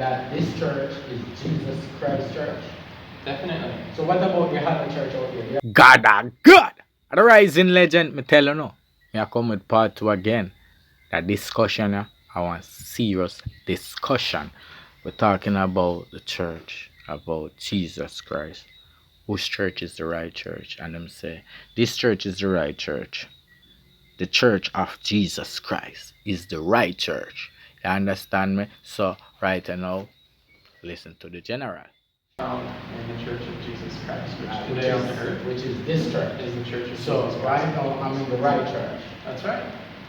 that this church is Jesus Christ Church? Definitely. So what about the other church out here? God are good. The rising legend, me tell you no. Me I come with part 2 again. That discussion, I want serious discussion. We're talking about the church, about Jesus Christ. Whose church is the right church? And them say, this church is the right church. The church of Jesus Christ is the right church. You understand me? So right now, listen to the general. Found in the Church of Jesus Christ, which Which today on is, the earth which is this church. is the Church of So Jesus right Christ. now I'm in the right church. That's right.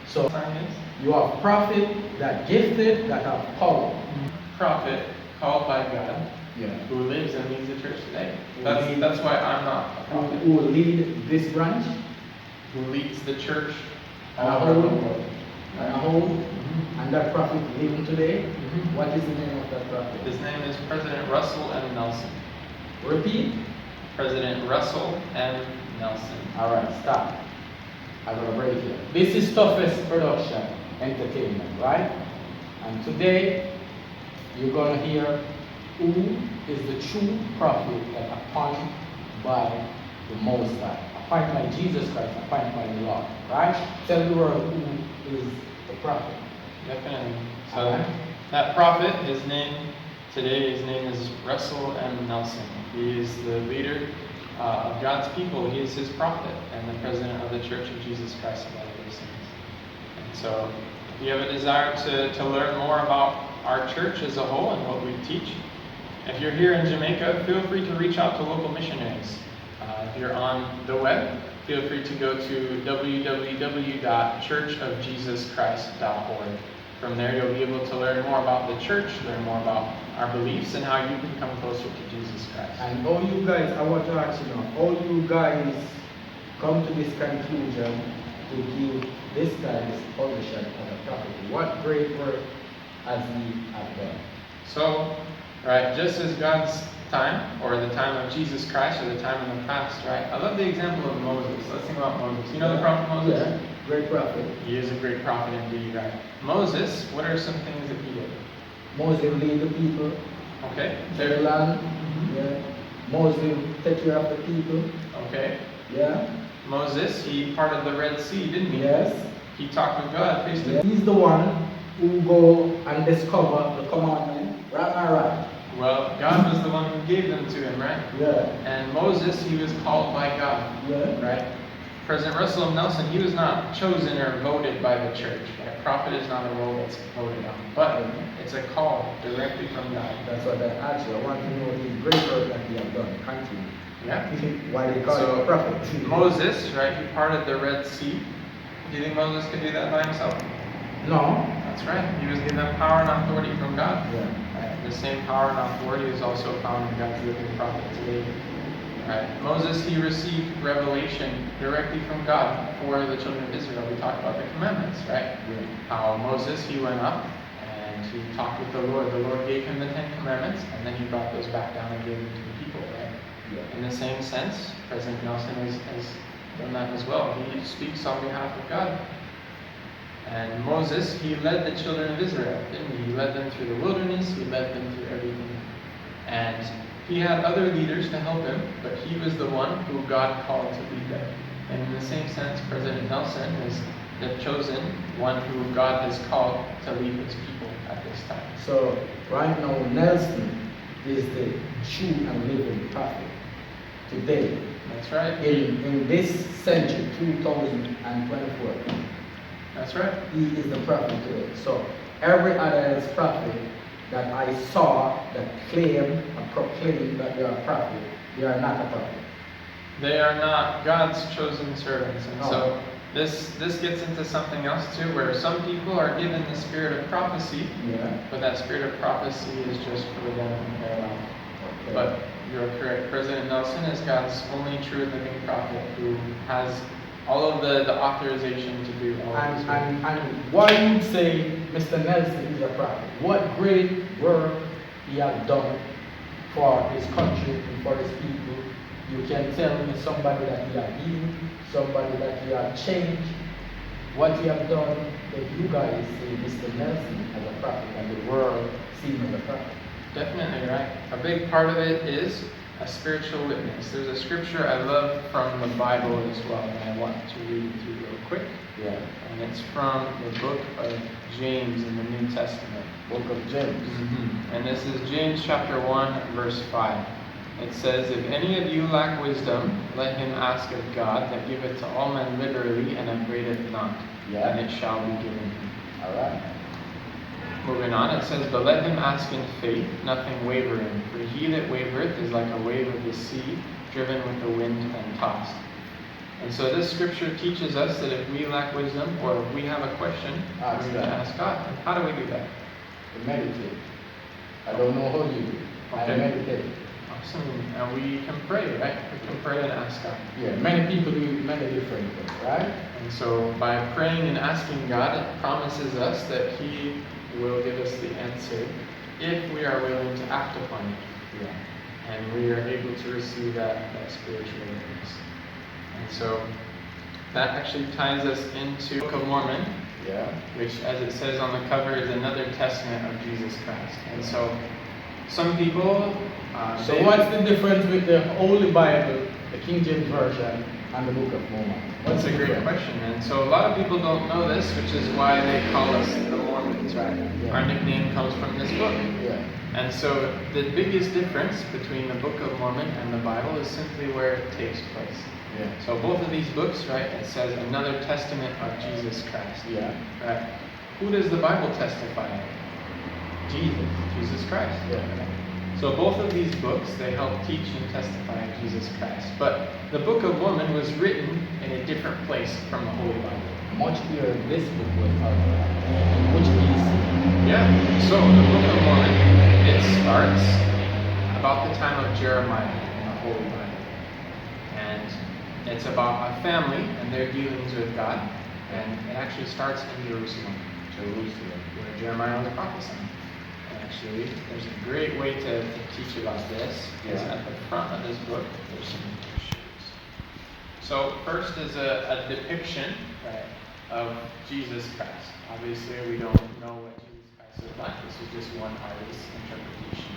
So Sign is you are prophet, that gifted, that have power. prophet called by God Yeah. who lives and leads the church today. Who That's leads- that's why I'm not a prophet. Who will lead this branch Who leads the church and a all over the whole, world. and a whole, and that prophet living today. Mhm. What is the name of that prophet? His name is President Russell M. Nelson. Repeat. President Russell M. Nelson. All right, stop. I'm gonna break here. This is Toughest Production Entertainment, right? And today you're gonna hear who is the true prophet that appointed by the Most High, appointed by Jesus Christ, appointed by the Lord, right? Tell the world who is the prophet. Definitely. So Alright. that prophet, his name is Russell M. Nelson. He is the leader of God's people. He is his prophet and the president of the Church of Jesus Christ of Latter-day Saints. And so, if you have a desire to learn more about our church as a whole and what we teach, if you're here in Jamaica, feel free to reach out to local missionaries. If you're on the web, feel free to go to www.churchofjesuschrist.org. From there, you'll be able to learn more about the church, learn more about our beliefs, and how you can come closer to Jesus Christ. And all you guys, I want to ask you now, all you guys come to this conclusion to give this guy this position as a prophet. What great work has he have done? So, right, just as God's time, or the time of Jesus Christ, or the time in the past, right? I love the example of Moses. Let's think about Moses. You know the prophet Moses? Yeah, great prophet. He is a great prophet indeed, right? Moses, what are some things that he did? Moses lead the people, Okay, their land. Yeah. Moses take care of the people. Okay. Yeah. Moses, he parted the Red Sea, didn't he? Yes. He talked with God face to Yeah. face. He's the one who go and discover the commandment. Right, right. Well, God was the one who gave them to him, right? Yeah. And Moses, he was called by God, Yeah. right? President Russell M. Nelson, he was not chosen or voted by the church. Right? Prophet is not a role that's voted on, but it's a call directly from God. That's what I asked you. I want to know the great work that he have done. Continue. Yeah. Why they call him a prophet? Moses, right? He parted the Red Sea. Do you think Moses could do that by himself? No. That's right. He was given power and authority from God. Yeah. Right? The same power and authority is also found in God's living prophet today. Right? Moses, he received revelation directly from God for the children of Israel. We talked about the commandments, right? Yeah. How Moses, he went up and he talked with the Lord. The Lord gave him the 10 Commandments, and then he brought those back down and gave them to the people, right? Yeah. In the same sense, President Nelson has done that as well. He speaks on behalf of God. And Moses, he led the children of Israel, didn't he? He led them through the wilderness, he led them through everything. And he had other leaders to help him, but he was the one who God called to lead them. And in the same sense, President Nelson is the chosen one who God has called to lead his people at this time. So right now Nelson is the true and living prophet today. That's right. In this century, 2024, That's right. he is the prophet today. So every other prophet that I saw that claim and proclaim that they are a prophet, they are not a prophet. They are not God's chosen servants. And No. so this gets into something else too, where some people are given the spirit of prophecy, Yeah. but that spirit of prophecy is just for them in their life. Okay. But you're correct. President Nelson is God's only true living prophet who has all of the authorization to do all of this work. And why you say Mr. Nelson is a prophet? What great work he has done for his country and for his people. You can tell me somebody that he has healed, somebody that he has changed what you have done, that you guys see Mr. Nelson as a prophet and the world see him as a prophet. Definitely, right? A big part of it is a spiritual witness. There's a scripture I love from the Bible as well that I want to read with you real quick. Yeah. And it's from the book of James in the New Testament. Book of James. And this is James chapter 1, verse 5. It says, "If any of you lack wisdom, let him ask of God, that giveth to all men liberally, and upbraideth not, Yeah. and it shall be given him." All right. Moving on, it says, "But let him ask in faith, nothing wavering. For he that wavereth is like a wave of the sea, driven with the wind and tossed." And so this scripture teaches us that if we lack wisdom, or if we have a question, Ask we need to God. ask God. And how do we do that? To meditate. I don't know how you do. Okay. I meditate. Awesome. And we can pray, right? We can pray and ask God. Yeah. Many people do many different things, right? And so by praying and asking God, it promises us that He will give us the answer if we are willing to act upon it. Yeah. And we are able to receive that spiritual witness. And so that actually ties us into the Book of Mormon, Yeah. which, as it says on the cover, is another testament of Jesus Christ. And so some people... So what's the difference with the Holy Bible, the King James Version, and the Book of Mormon? That's a great question. And so a lot of people don't know this, which is why they call us the Mormons, right? Yeah. Our nickname comes from this book. Yeah. And so the biggest difference between the Book of Mormon and the Bible is simply where it takes place. Yeah. So both of these books, right, it says another testament of Jesus Christ. Yeah. Right? Who does the Bible testify of? Jesus Christ. Yeah. So both of these books, they help teach and testify of Jesus Christ. But the Book of Mormon was written in a different place from the Holy Bible. Much clearer this book was in which piece? Yeah. So the Book of Mormon, it starts about the time of Jeremiah in the Holy Bible. And it's about a family and their dealings with God. And it actually starts in Jerusalem, where Jeremiah was prophesying. Actually, there's a great way to teach about this. Is Yeah. at the front of this book, there's some pictures. So first is a depiction, right, of Jesus Christ. Obviously, we don't know what Jesus Christ is like. This is just one artist's interpretation.